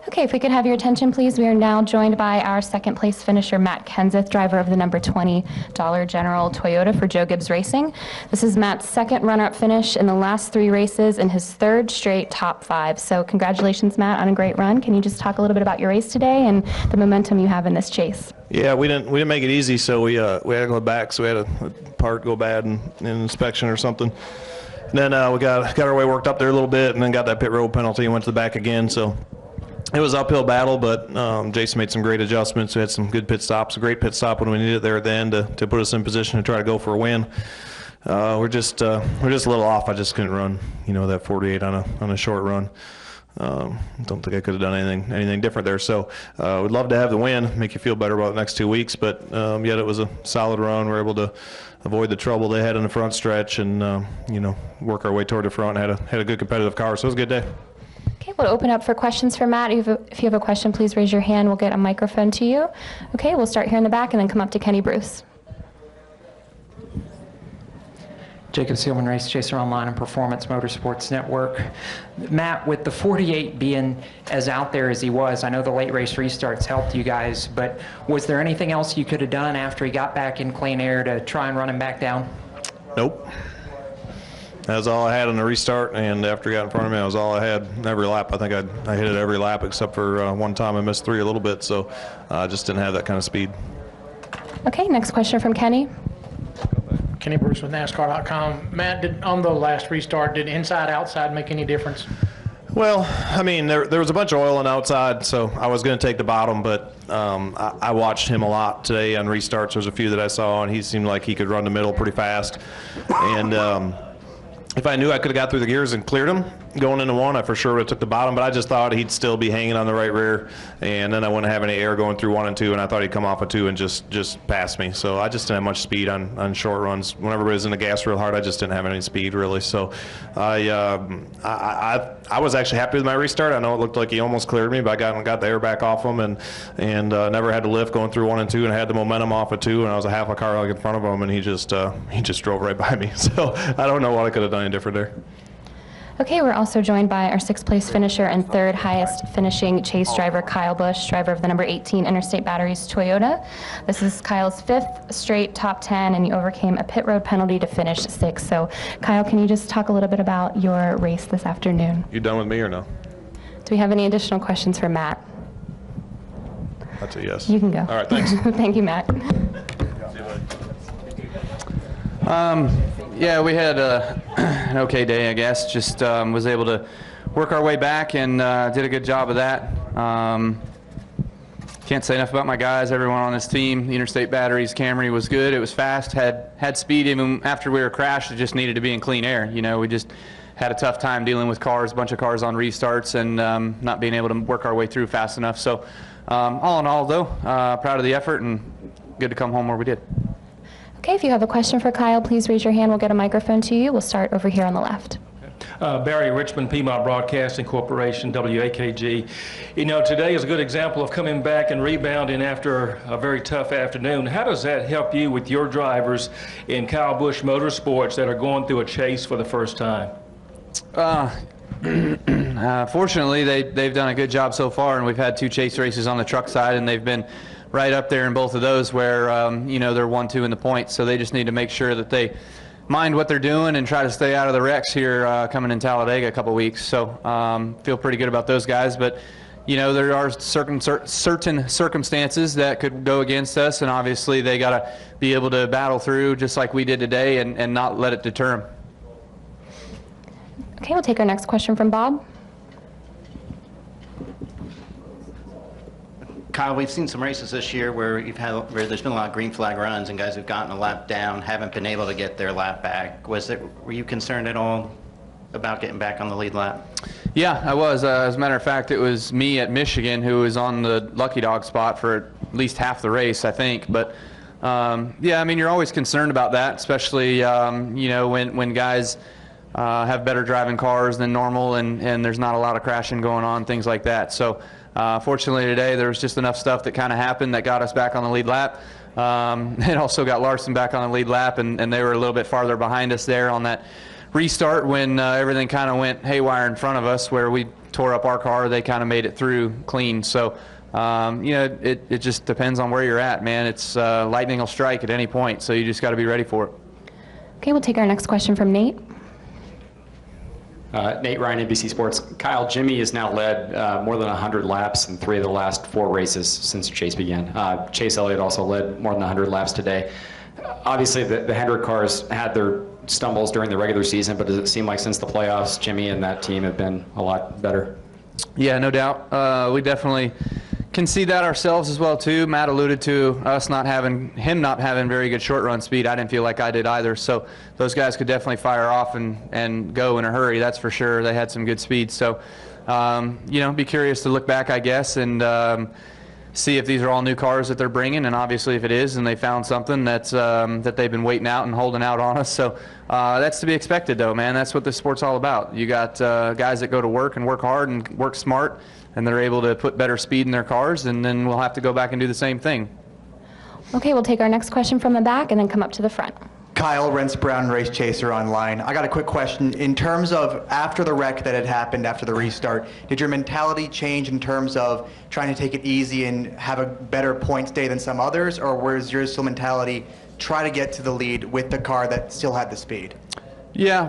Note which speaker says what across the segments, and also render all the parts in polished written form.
Speaker 1: Okay, if we could have your attention, please. We are now joined by our second place finisher, Matt Kenseth, driver of the number $20 General Toyota for Joe Gibbs Racing. This is Matt's second runner-up finish in the last 3 races and his 3rd straight top 5. So congratulations, Matt, on a great run. Can you just talk a little bit about your race today and the momentum you have in this chase?
Speaker 2: Yeah, we didn't make it easy, so we had to go back, so we had a part go bad in inspection or something. And then we got our way worked up there a little bit, and then got that pit road penalty and went to the back again. So it was an uphill battle, but Jason made some great adjustments. We had some good pit stops, a great pit stop when we needed it there at the end to put us in position to try to go for a win. We're just a little off. I just couldn't run, that 48 on a short run. Don't think I could have done anything different there. So we'd love to have the win, make you feel better about the next 2 weeks. But yet it was a solid run. We were able to avoid the trouble they had in the front stretch, and work our way toward the front. Had a good competitive car, so it was a good day.
Speaker 1: Okay, we'll open up for questions for Matt. If you have a question, please raise your hand. We'll get a microphone to you. Okay, we'll start here in the back and then come up to Kenny Bruce.
Speaker 3: Jacob Seelman, Race Chaser Online and Performance Motorsports Network. Matt, with the 48 being as out there as he was, I know the late race restarts helped you guys, but was there anything else you could have done after he got back in clean air to try and run him back down?
Speaker 2: Nope. That was all I had on the restart, and after he got in front of me, that was all I had every lap. I think I hit it every lap except for one time I missed 3 a little bit, so I just didn't have that kind of speed.
Speaker 1: Okay, next question from Kenny.
Speaker 4: Kenny Bruce with NASCAR.com. Matt, on the last restart, did inside, outside make any difference?
Speaker 2: Well, I mean, there was a bunch of oil on the outside, so I was going to take the bottom, but I watched him a lot today on restarts. There's a few that I saw, and he seemed like he could run the middle pretty fast. And if I knew I could have got through the gears and cleared him going into 1, I for sure would have took the bottom, but I just thought he'd still be hanging on the right rear, and then I wouldn't have any air going through 1 and 2, and I thought he'd come off of 2 and just pass me. So I just didn't have much speed on short runs. When everybody was in the gas real hard, I just didn't have any speed really. So I was actually happy with my restart. I know it looked like he almost cleared me, but I got the air back off him and never had to lift going through 1 and 2, and had the momentum off of 2, and I was a half a car in front of him, and he just drove right by me. So I don't know what I could have done any different there.
Speaker 1: Okay, we're also joined by our 6th place finisher and 3rd highest finishing chase driver, Kyle Busch, driver of the number 18 Interstate Batteries Toyota. This is Kyle's 5th straight top 10, and you overcame a pit road penalty to finish 6th. So, Kyle, can you just talk a little bit about your race this afternoon?
Speaker 2: You done with me or no?
Speaker 1: Do we have any additional questions for Matt?
Speaker 2: That's a yes.
Speaker 1: You can go.
Speaker 2: All right, thanks.
Speaker 1: Thank you, Matt.
Speaker 5: Yeah, we had an okay day, I guess. Just was able to work our way back and did a good job of that. Can't say enough about my guys. Everyone on this team, the Interstate Batteries Camry was good. It was fast, had speed. Even after we were crashed, it just needed to be in clean air. We just had a tough time dealing with cars, a bunch of cars on restarts, and not being able to work our way through fast enough. So all in all, though, proud of the effort and good to come home where we did.
Speaker 1: Okay, if you have a question for Kyle, please raise your hand. We'll get a microphone to you. We'll start over here on the left.
Speaker 6: Barry Richmond, Piedmont Broadcasting Corporation, WAKG. Today is a good example of coming back and rebounding after a very tough afternoon. How does that help you with your drivers in Kyle Busch Motorsports that are going through a chase for the first time?
Speaker 5: Fortunately, they've done a good job so far, and we've had 2 chase races on the truck side, and they've been right up there in both of those where, they're 1-2 in the points. So they just need to make sure that they mind what they're doing and try to stay out of the wrecks here coming in Talladega a couple weeks. So feel pretty good about those guys. But, there are certain circumstances that could go against us, and obviously they got to be able to battle through just like we did today and not let it deter them.
Speaker 1: Okay, we'll take our next question from Bob.
Speaker 7: Kyle, we've seen some races this year where there's been a lot of green flag runs and guys who've gotten a lap down haven't been able to get their lap back. Were you concerned at all about getting back on the lead lap?
Speaker 5: Yeah, I was. As a matter of fact, it was me at Michigan who was on the lucky dog spot for at least half the race, I think. But yeah, I mean, you're always concerned about that, especially when guys have better driving cars than normal and there's not a lot of crashing going on, things like that. So. Fortunately today there was just enough stuff that kind of happened that got us back on the lead lap. It also got Larson back on the lead lap, and they were a little bit farther behind us there on that restart when everything kind of went haywire in front of us, where we tore up our car. They kind of made it through clean. So, it just depends on where you're at, man. It's lightning will strike at any point, so you just got to be ready for it.
Speaker 1: Okay, we'll take our next question from Nate.
Speaker 8: Nate Ryan, NBC Sports. Kyle, Jimmy has now led more than 100 laps in 3 of the last 4 races since Chase began. Chase Elliott also led more than 100 laps today. Obviously, the Hendrick cars had their stumbles during the regular season, but does it seem like since the playoffs, Jimmy and that team have been a lot better? Yeah, no doubt. We definitely can see that ourselves as well too. Matt alluded to us not having very good short run speed. I didn't feel like I did either. So those guys could definitely fire off and go in a hurry. That's for sure. They had some good speed. So be curious to look back, I guess, and see if these are all new cars that they're bringing. And obviously, if it is, and they found something that's that they've been waiting out and holding out on us. So that's to be expected, though, man. That's what this sport's all about. You got guys that go to work and work hard and work smart, and they're able to put better speed in their cars, and then we'll have to go back and do the same thing.
Speaker 1: Okay, we'll take our next question from the back and then come up to the front.
Speaker 9: Kyle, Rents Brown, Race Chaser Online. I got a quick question. In terms of after the wreck that had happened after the restart, did your mentality change in terms of trying to take it easy and have a better points day than some others, or was your still mentality try to get to the lead with the car that still had the speed?
Speaker 5: Yeah,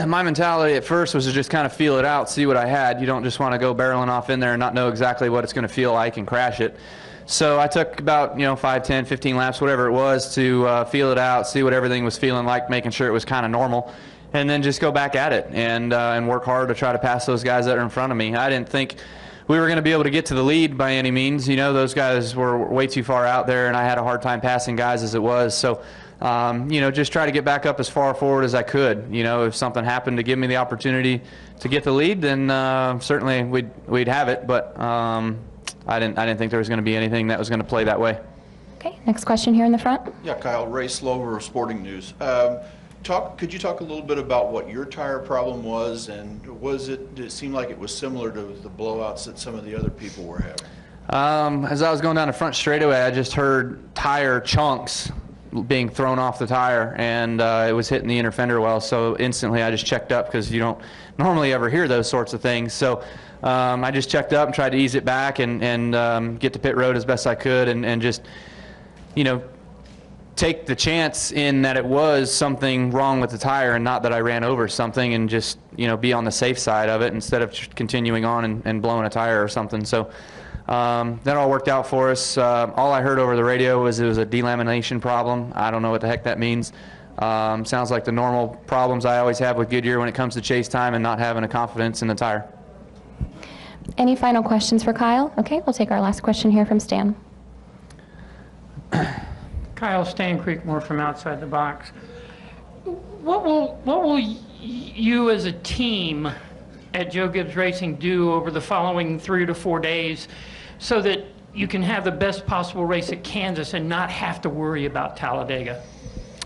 Speaker 5: my mentality at first was to just kind of feel it out, see what I had. You don't just want to go barreling off in there and not know exactly what it's going to feel like and crash it. So I took about 5, 10, 15 laps, whatever it was, to feel it out, see what everything was feeling like, making sure it was kind of normal, and then just go back at it and work hard to try to pass those guys that are in front of me. I didn't think we were going to be able to get to the lead by any means. Those guys were way too far out there, and I had a hard time passing guys as it was. So just try to get back up as far forward as I could. If something happened to give me the opportunity to get the lead, then certainly we'd have it. But I didn't think there was going to be anything that was going to play that way.
Speaker 1: Okay, next question here in the front.
Speaker 10: Yeah, Kyle, Ray Slover, Sporting News. Could you talk a little bit about what your tire problem was, and did it seem like it was similar to the blowouts that some of the other people were having?
Speaker 5: As I was going down the front straightaway, I just heard tire chunks being thrown off the tire, and it was hitting the inner fender well. So instantly I just checked up, because you don't normally ever hear those sorts of things. So I just checked up and tried to ease it back and get to pit road as best I could, and just take the chance in that it was something wrong with the tire and not that I ran over something, and just be on the safe side of it instead of continuing on and blowing a tire or something. So that all worked out for us. All I heard over the radio was it was a delamination problem. I don't know what the heck that means. Sounds like the normal problems I always have with Goodyear when it comes to chase time and not having a confidence in the tire.
Speaker 1: Any final questions for Kyle? Okay, we'll take our last question here from Stan.
Speaker 11: Kyle, Stan Creekmore from Outside the Box. What will you as a team at Joe Gibbs Racing do over the following 3 to 4 days so that you can have the best possible race at Kansas and not have to worry about Talladega?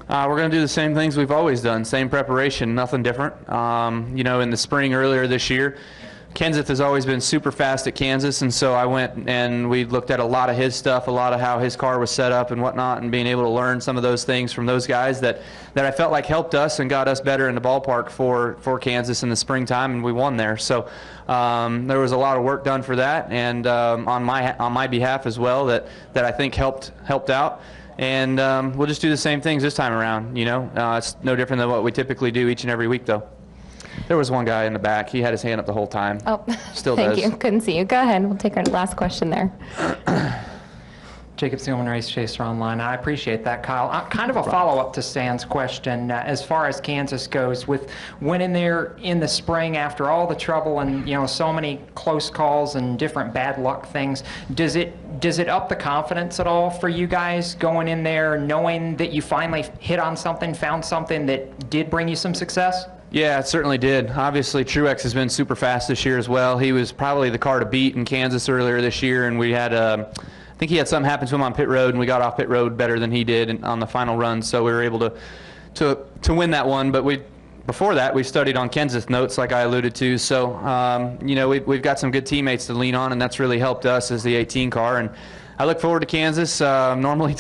Speaker 5: We're going to do the same things we've always done, same preparation, nothing different. In the spring earlier this year, Kenseth has always been super fast at Kansas, and so I went and we looked at a lot of his stuff, a lot of how his car was set up and whatnot, and being able to learn some of those things from those guys that I felt like helped us and got us better in the ballpark for Kansas in the springtime, and we won there. So there was a lot of work done for that, and on my behalf as well, that I think helped out. And we'll just do the same things this time around. It's no different than what we typically do each and every week, though. There was one guy in the back. He had his hand up the whole time.
Speaker 1: Oh,
Speaker 5: still
Speaker 1: thank
Speaker 5: does.
Speaker 1: you. Couldn't see you. Go ahead. We'll take our last question there.
Speaker 3: Jacob Seelman, Race Chaser Online. I appreciate that, Kyle. Kind of a follow-up to Stan's question. As far as Kansas goes, with winning there in the spring after all the trouble and so many close calls and different bad luck things, does it up the confidence at all for you guys going in there, knowing that you finally hit on something, found something that did bring you some success?
Speaker 5: Yeah, it certainly did. Obviously, Truex has been super fast this year as well. He was probably the car to beat in Kansas earlier this year, and we had, I think he had something happen to him on pit road, and we got off pit road better than he did on the final run, so we were able to win that one. But before that, we studied on Kenseth notes, like I alluded to. So, we've got some good teammates to lean on, and that's really helped us as the 18 car. And I look forward to Kansas. Normally,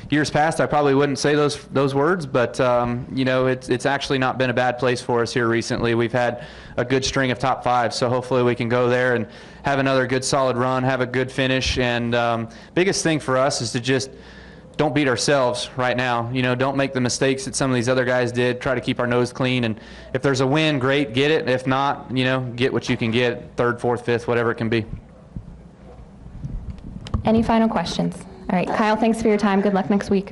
Speaker 5: years past, I probably wouldn't say those words, but you know, it's actually not been a bad place for us here recently. We've had a good string of top fives, so hopefully we can go there and have another good solid run, have a good finish. And biggest thing for us is to just don't beat ourselves right now. You know, don't make the mistakes that some of these other guys did. Try to keep our nose clean, and if there's a win, great, get it. If not, you know, get what you can get, third, fourth, fifth, whatever it can be.
Speaker 1: Any final questions? All right, Kyle, thanks for your time. Good luck next week.